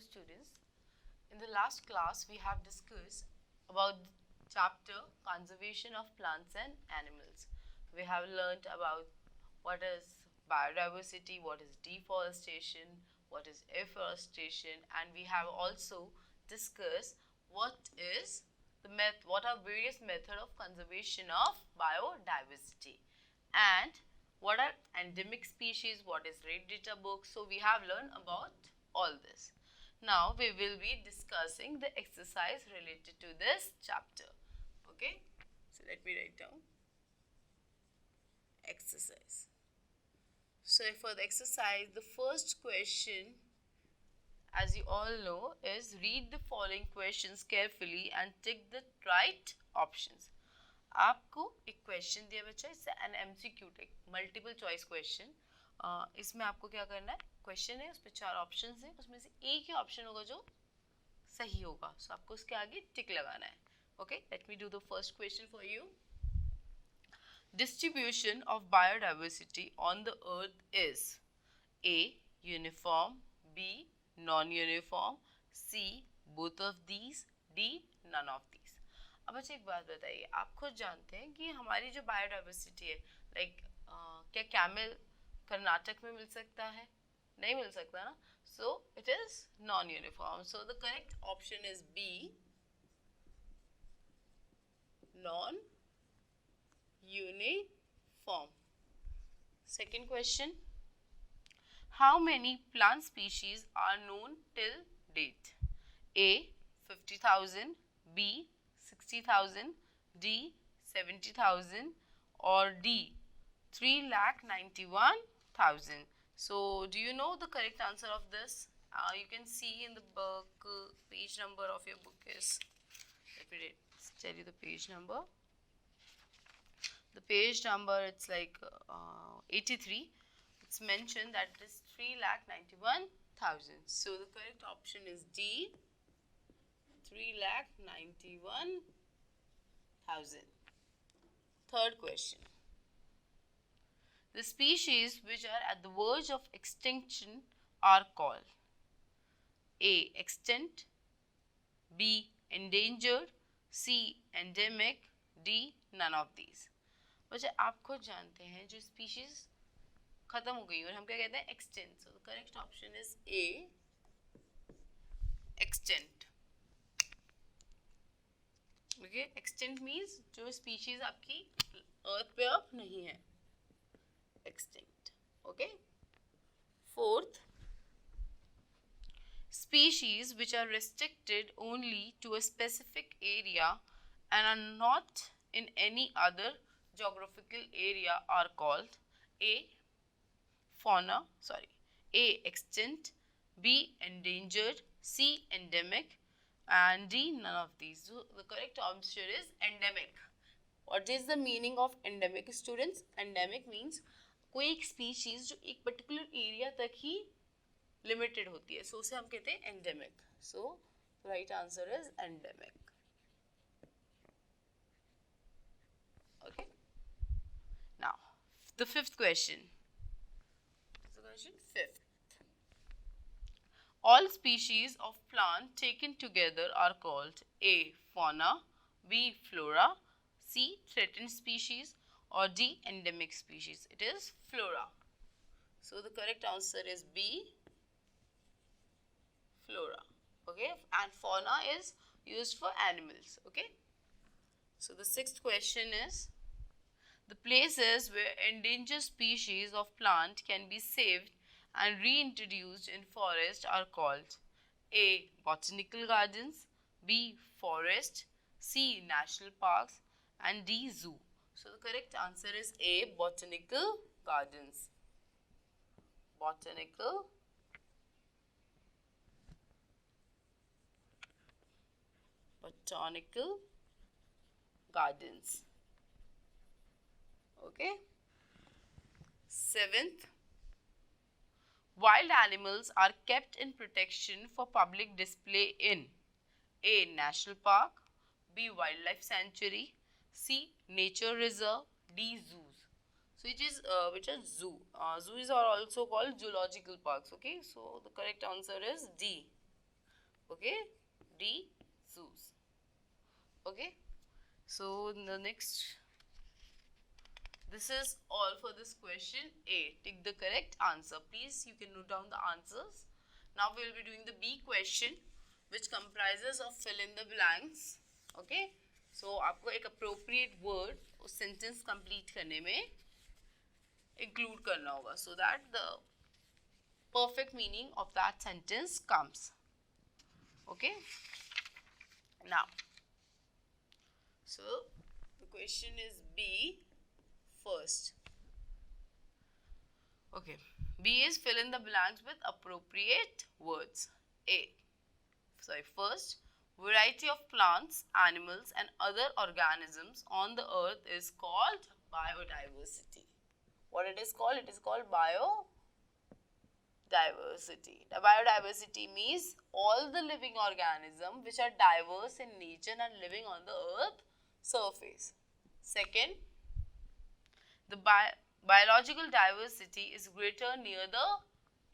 students. In the last class, we have discussed about the chapter Conservation of Plants and Animals. We have learnt about what is biodiversity, what is deforestation, what is afforestation, and we have also discussed what is what are various methods of conservation of biodiversity, and what are endemic species, what is red data book. So we have learned about all this. Now we will be discussing the exercise related to this chapter. Okay, so let me write down exercise. So for the exercise, the first question, as you all know, is read the following questions carefully and tick the right options. आपको एक question दिया बच्चा, इससे an MCQ type multiple choice question. इसमें आपको क्या करना है, क्वेश्चन है उसमें 4 ऑप्शंस हैं, उसमें से एक ही ऑप्शन होगा जो सही होगा. सो आपको उसके आगे टिक लगाना है. Okay, let me do the first question for you. Distribution of biodiversity on the earth is A. Uniform, B. Non-uniform, C. Both of these, D. None of these. अब अच्छा एक बात बताइए, आप खुद जानते हैं कि हमारी जो बायोडाइवर्सिटी है, लाइक क्या कैमल कर्नाटक में मिल सकता है? नहीं मिल सकता ना. So it is non uniform. So the correct option is B, non uniform. Second question, how many plant species are known till date? A. 50,000, B. 60,000, D. 70,000, or D. 3,91,000. So do you know the correct answer of this? You can see in the book, page number of your book is, let me tell you the page number. The page number, it's like 83. It's mentioned that it is 3,91,000. So the correct option is D, 3,91,000. Third question. The species which are at the verge of extinction are called A. Extinct, B. Endangered, C. Endemic, D. None of these. बच्चे आप खुद जानते हैं जो species खत्म हो गई और हम क्या कहते हैं, extent. So the correct option is a, extent. Okay, extent means जो स्पीशीज आपकी अर्थ पे अब नहीं है, extent. Okay. Fourth, species which are restricted only to a specific area and are not in any other geographical area are called A. A. Extinct, B. Endangered, C. Endemic, and D. None of these. So the correct answer is endemic. What is the meaning of endemic, students? Endemic means कोई एक species जो एक particular area तक ही limited होती है, so उसे हम कहते हैं endemic. So the right answer is endemic. Okay. Now, the fifth question. What's the question? Fifth. All species of plant taken together are called A. Fauna, B. Flora, C. Threatened species, or D. Endemic species. It is flora. So the correct answer is B. Flora. Okay. And fauna is used for animals. Okay. So the sixth question is, the places where endangered species of plant can be saved and reintroduced in forest are called A. Botanical gardens, B. Forest, C. National parks, and D. Zoo. So the correct answer is A. Botanical gardens. Botanical gardens. Okay. Seventh, wild animals are kept in protection for public display in A. National park, B. Wildlife sanctuary, C. Nature reserve, D. Zoos. So it is which is zoo. Zoos are also called zoological parks. Okay, so the correct answer is D. Okay, D, zoos. Okay, so the next, this is all for this question A. Take the correct answer. Please, you can note down the answers. Now we will be doing the B question, which comprises of fill in the blanks. Okay, so आपको एक appropriate word उस sentence complete करने में include करना होगा, so that the perfect meaning of that sentence comes. Okay, now, so the question is B first. Okay, B is fill in the blanks with appropriate words. First, variety of plants, animals and other organisms on the earth is called biodiversity. What it is called? It is called biodiversity. The biodiversity means all the living organisms which are diverse in nature and living on the earth surface. Second, the biological diversity is greater near the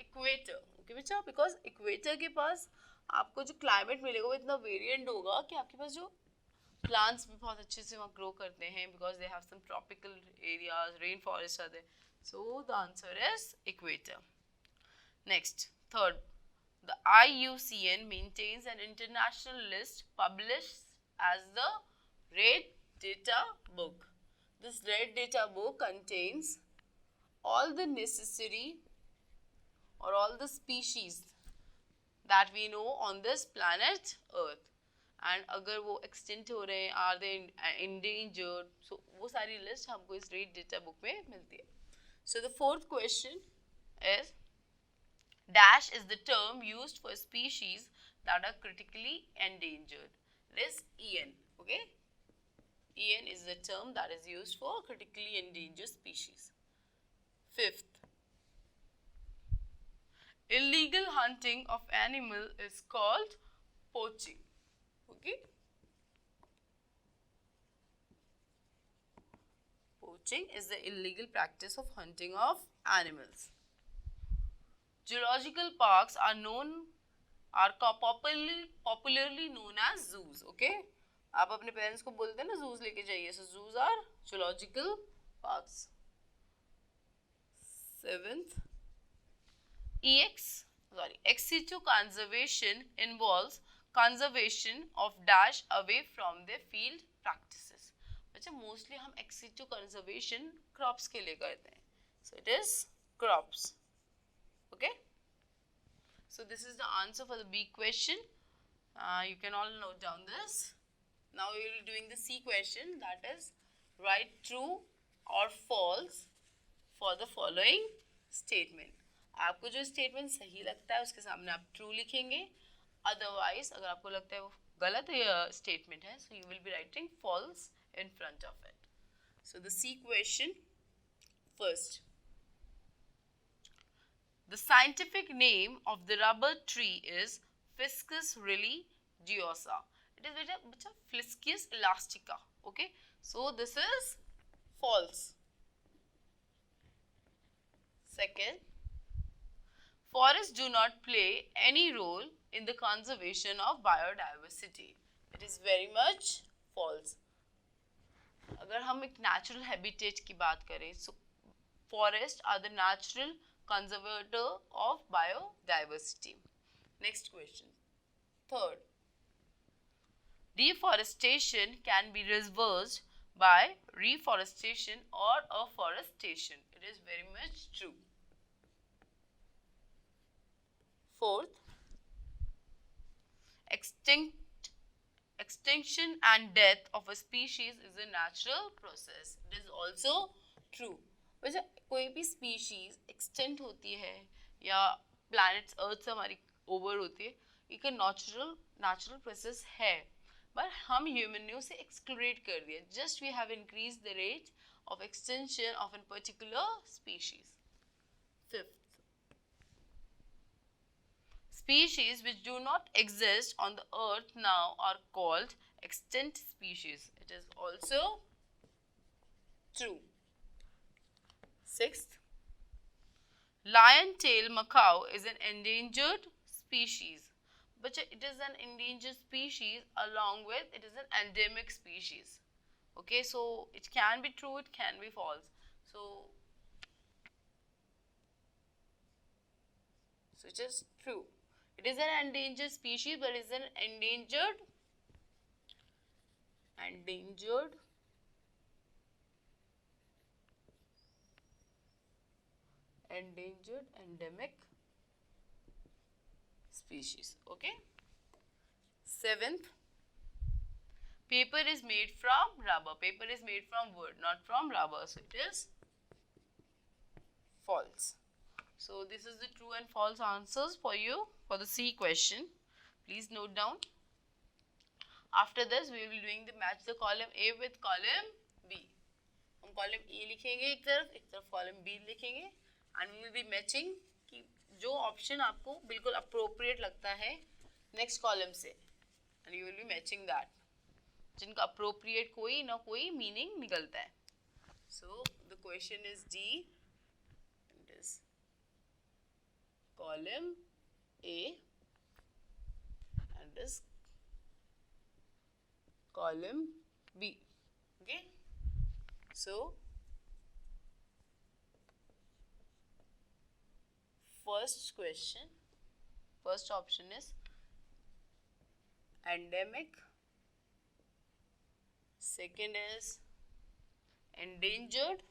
equator. Okay बच्चा, because equator के पास आपको जो climate मिलेगा वो इतना variant होगा कि आपके पास जो plants भी बहुत अच्छे से वहाँ grow करते हैं, because they have some tropical areas, rainforests are there. So the answer is equator. Next, third, the IUCN maintains an international list published as the Red Data Book. This Red Data Book contains all the necessary or all the species that we know on this planet Earth. And अगर वो extinct हो रहे हैं, are they endangered? So वो सारी list हमको इस Red Data Book में मिलती है. So the fourth question is, dash is the term used for species that are critically endangered. It is EN. Okay, EN is the term that is used for critically endangered species. Fifth, illegal hunting of animal is called poaching. Okay, poaching is the illegal practice of hunting of animals. Zoological parks are popularly known as zoos. Okay, आप अपने parents को बोलते हैं ना zoos लेके जाइए. So zoos are zoological parks. Seventh, ex situ conservation involves conservation of dash away from their field practices. बच्चा mostly हम ex situ conservation crops के लिए करते हैं. So it is crops. Okay, so this is the answer for the B question. You can all note down this. Now we will be doing the C question, that is write true or false for the following statement. आपको जो statement सही लगता है उसके सामने आप true लिखेंगे. Otherwise अगर आपको लगता है वो गलत statement है, so you will be writing false in front of it. So the C question first. The scientific name of the rubber tree is Fiscus religiosa. It is Fiscus elastica. Okay, so this is false. Second, forests do not play any role in the conservation of biodiversity. It is very much false. अगर हम एक natural habitat की बात करें, so forests are the natural conservator of biodiversity. Next question. Third, deforestation can be reversed by reforestation or afforestation. It is very much true. Fourth, extinction and death of a species is a natural process. It is also true. वैसे कोई भी species extinct होती है या planets Earth से हमारी over होती है, एक natural process है, but हम human ने उसे exclude कर दिया. Just we have increased the rate of extinction of a particular species. Fifth, species which do not exist on the earth now are called extinct species. It is also true. Sixth, lion-tailed macaw is an endangered species, but it is an endangered species along with it is an endemic species. Okay, so it can be true, it can be false. So it is true. It is an endangered species, but it is an endangered endemic species. Okay. Seventh, paper is made from rubber. Paper is made from wood, not from rubber. So it is false. So this is the true and false answers for you for the C question. Please note down. After this, we will be doing the match the column A with column B. हम column A लिखेंगे एक तरफ column B लिखेंगे and we will be matching कि जो option आपको बिल्कुल appropriate लगता है next column से and you will be matching that. जिनका appropriate कोई ना कोई meaning निकलता है. So the question is D. It is column A and this column B. Okay. So first question, first option is endemic. Second is endangered.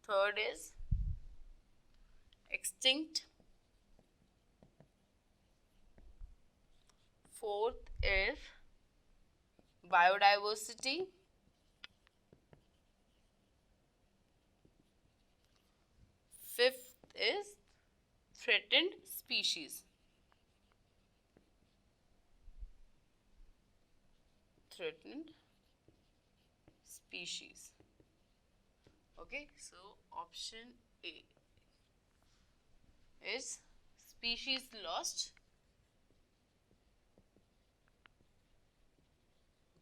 Third is extinct. Fourth is biodiversity. Fifth is threatened species. Threatened species. Okay, so option A is species lost.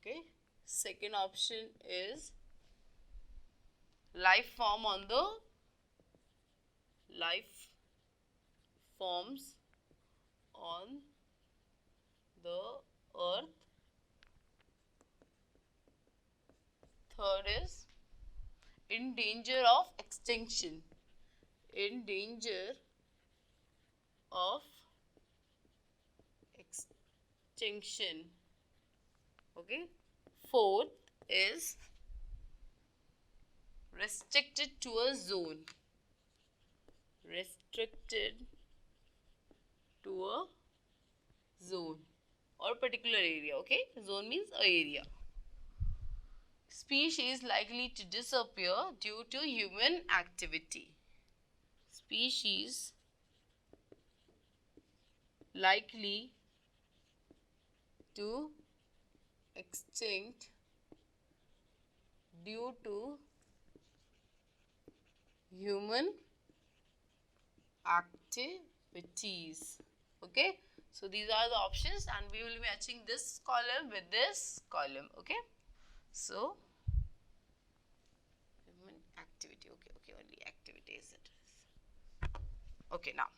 Okay, second option is life forms on the earth. Third is in danger of extinction. In danger of extinction. Okay. Fourth is restricted to a zone. Restricted to a zone or particular area. Okay. Zone means a area. Species likely to disappear due to human activity. Species likely to extinct due to human activities. Okay, so these are the options and we will be matching this column with this column. Okay, so human activity. Okay, only activities it is. Okay, now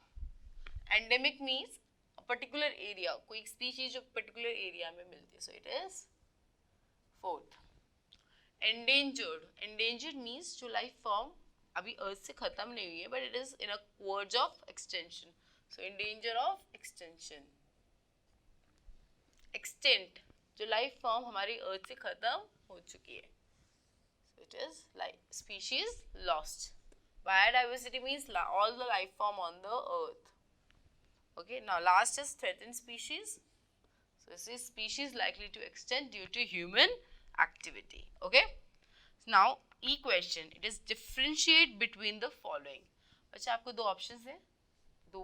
endemic means a particular area, कोई species जो particular area में मिलती है. So it is fourth. Endangered means जो life form अभी earth से खत्म नहीं हुई है but it is in a verge of extinction. So in danger of extinction. Extinct जो life form हमारी earth से खत्म हो चुकी है. So it is like species lost. Biodiversity means all the life form on the earth. Okay, now last is threatened species. So this is species likely to extinct due to human activity. Okay, now E question, it is differentiate between the following. बच्चा आपको दो options हैं, दो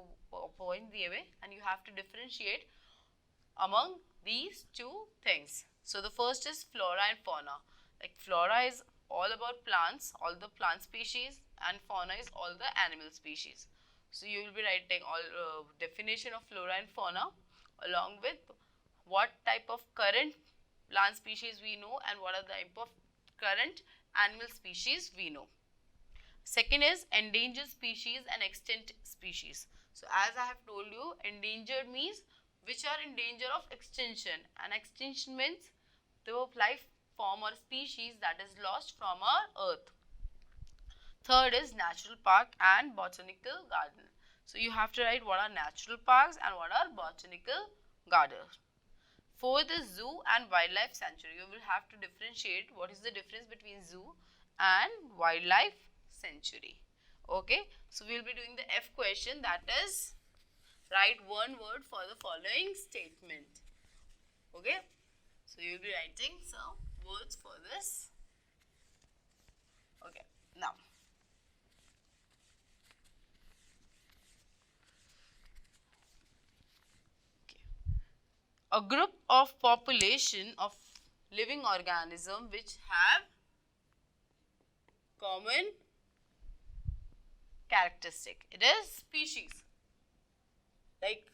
point दिए हुए and you have to differentiate among these two things. So the first is flora and fauna. Like flora is all about plants, all the plant species, and fauna is all the animal species. So you will be writing all definition of flora and fauna along with what type of current plant species we know and what are the type of current animal species we know. Second is endangered species and extinct species. So as I have told you, endangered means which are in danger of extinction, and extinction means the life form or species that is lost from our earth. Third is natural park and botanical garden. So you have to write what are natural parks and what are botanical gardens. Fourth is zoo and wildlife sanctuary. You will have to differentiate what is the difference between zoo and wildlife sanctuary. Okay, so we will be doing the F question, that is write one word for the following statement. Okay, so you will be writing some words for this. Okay, now a group of population of living organism which have common characteristic. It is species. Like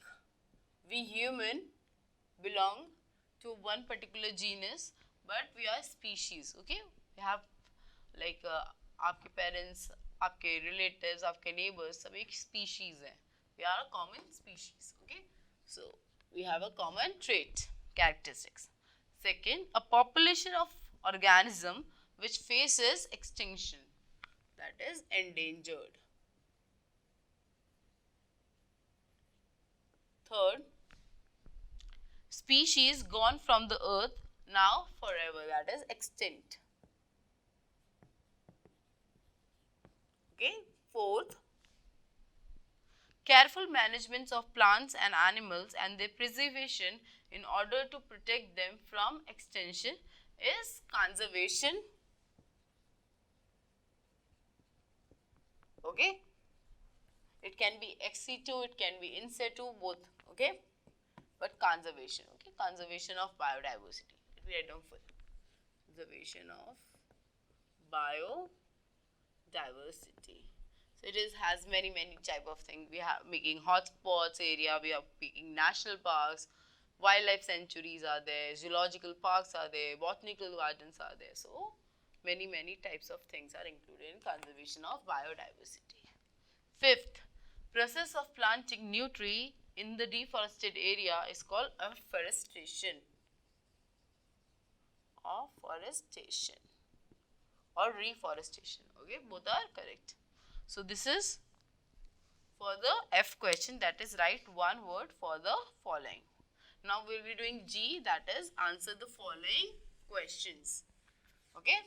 we human belong to one particular genus, but we are species. Okay, we have like आपके parents, आपके relatives, आपके neighbors सब एक species है. We are a common species. Okay, so we have a common trait, characteristics. Second, a population of organism which faces extinction, that is endangered. Third, species gone from the earth now forever, that is extinct. Okay. Fourth, careful management of plants and animals and their preservation in order to protect them from extinction is conservation. Okay, it can be ex situ, it can be in situ, both. Okay, but conservation. Okay, conservation of biodiversity. Let me write down full. Conservation of biodiversity. So it has many type of things. We have making hotspots area, we are making national parks, wildlife sanctuaries are there, zoological parks are there, botanical gardens are there. So many types of things are included in conservation of biodiversity. Fifth, process of planting new tree in the deforested area is called afforestation. Afforestation or reforestation. Okay, both are correct. So this is for the F question, that is write one word for the following. Now we will be doing G, that is answer the following questions. Okay,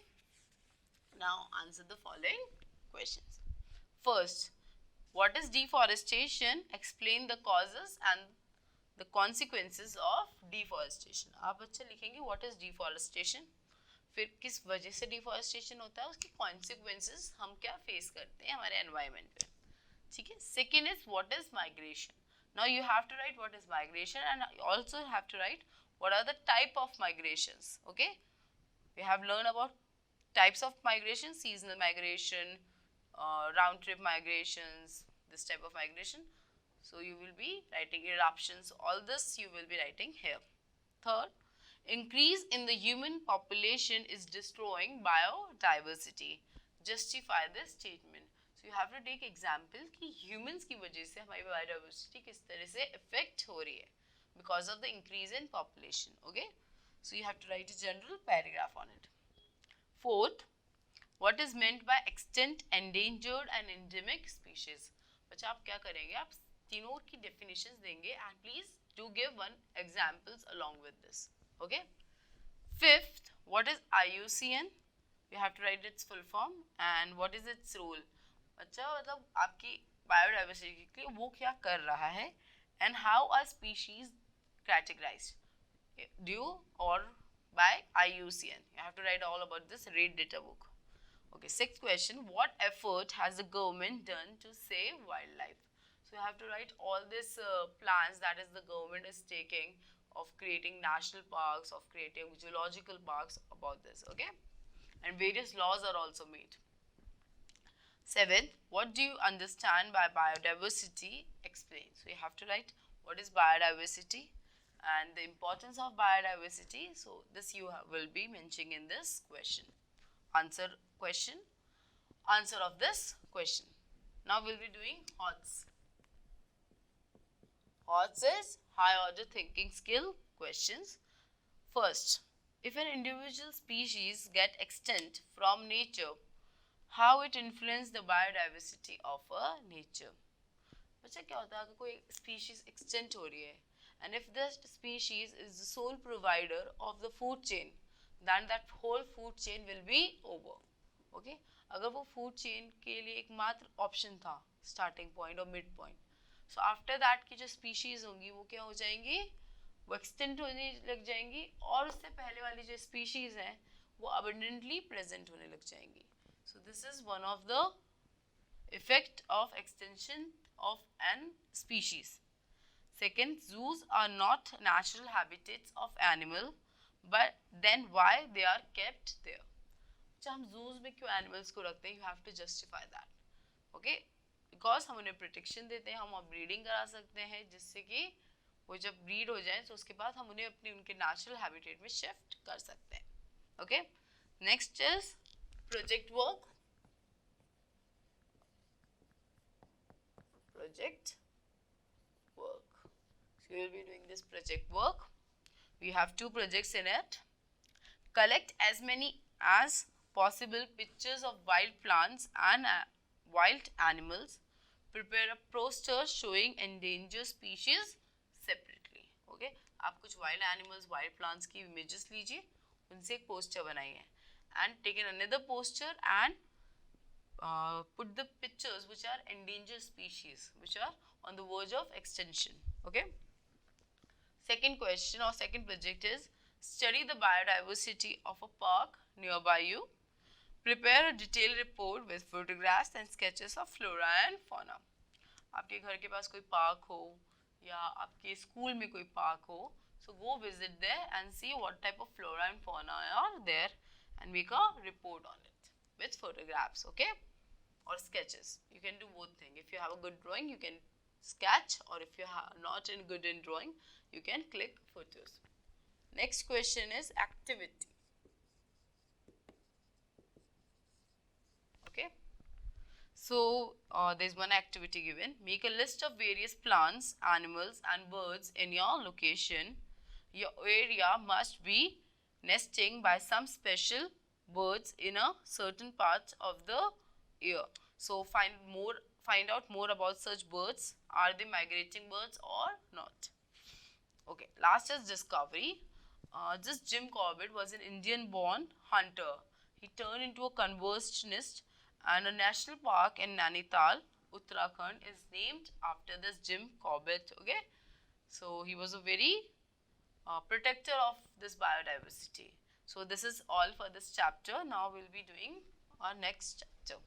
now answer the following questions. First, what is deforestation? Explain the causes and the consequences of deforestation. आप बच्चे लिखेंगे what is deforestation, फिर किस वजह से deforestation होता है, उसकी कॉन्सिक्वेंसेस हम क्या फेस करते हैं हमारे एनवायरनमेंट पे. ठीक है. Second is what is migration. Now you have to write what is migration and also have to write what are the type of migrations. Okay, we have learn about types of migration, seasonal migration, round trip migrations, this type of migration. So you will be writing eruptions, all this you will be writing here. Third, increase in the human population is destroying biodiversity. Justify this statement. So you have to take example कि humans की वजह से हमारी biodiversity किस तरह से affect हो रही है because of the increase in population. Okay, so you have to write a general paragraph on it. Fourth, what is meant by extinct, endangered and endemic species. बच्चा आप क्या करेंगे, आप तीनों की definitions देंगे and please do give one examples along with this. Okay. Fifth, what is IUCN? You have to write its full form and what is its role. बच्चा मतलब आपकी biodiversity के लिए वो क्या कर रहा है and how are species categorized due or by IUCN. You have to write all about this, read data book. Okay, sixth question, what effort has the government done to save wildlife? So you have to write all these plans that is the government is taking of creating national parks, of creating zoological parks about this. Okay, and various laws are also made. Seventh, what do you understand by biodiversity? Explain. So you have to write what is biodiversity and the importance of biodiversity. So this you will be mentioning in this question. Answer question. answer of this question. Now we'll be doing HOTS. HOTS is high order thinking skill questions. First, if an individual species get extinct from nature, how it influence the biodiversity of a nature. बच्चा क्या होता है अगर कोई species extinct हो रही है and if this species is the sole provider of the food chain, then that whole food chain will be over. Okay? अगर वो food chain के लिए एकमात्र option था starting point और mid point, so after that की जो species होंगी वो क्या हो जाएंगी, वो extinct होने लग जाएंगी और उससे पहले वाली जो species हैं वो abundantly present होने लग जाएंगी. So this is one of the effect of extinction of an species. Second, zoos are not natural habitats of animal, but then why they are kept there? जब हम zoos में क्यों animals को रखते हैं, you have to justify that. Okay? Because हम उन्हें protection देते हैं, हम breeding करा सकते हैं जिससे कि वो जब breed हो जाए तो उसके बाद हम उन्हें अपने उनके natural habitat में shift कर सकते हैं. Okay? Next is project work. Project work. So we will be doing this project work. We have 2 projects in it. Collect as many as possible pictures of wild plants and wild animals. Prepare a poster showing endangered species separately. Okay? आप कुछ wild animals, wild plants की images लीजिए, उनसे एक poster बनाइए. And take another poster and put the pictures which are endangered species, which are on the verge of extinction. Okay. Second question or second project is study the biodiversity of a park nearby you. Prepare a detailed report with photographs and sketches of flora and fauna. आपके घर के पास कोई park हो या आपके school में कोई park हो, so go visit there and see what type of flora and fauna are there and make a report on it with photographs, okay, or sketches. You can do both things. If you have a good drawing, you can sketch, or if you are not good in drawing, you can click photos. Next question is activity. Okay. So, there's one activity given. Make a list of various plants, animals and birds in your location. Your area must be nesting by some special birds in a certain part of the year. So, find out more about such birds. Are they migrating birds or not? Okay, last is discovery. This Jim Corbett was an Indian-born hunter. He turned into a conservationist, and a national park in Nainital, Uttarakhand is named after this Jim Corbett. Okay, so he was a very protector of this biodiversity. So this is all for this chapter. Now we'll be doing our next chapter.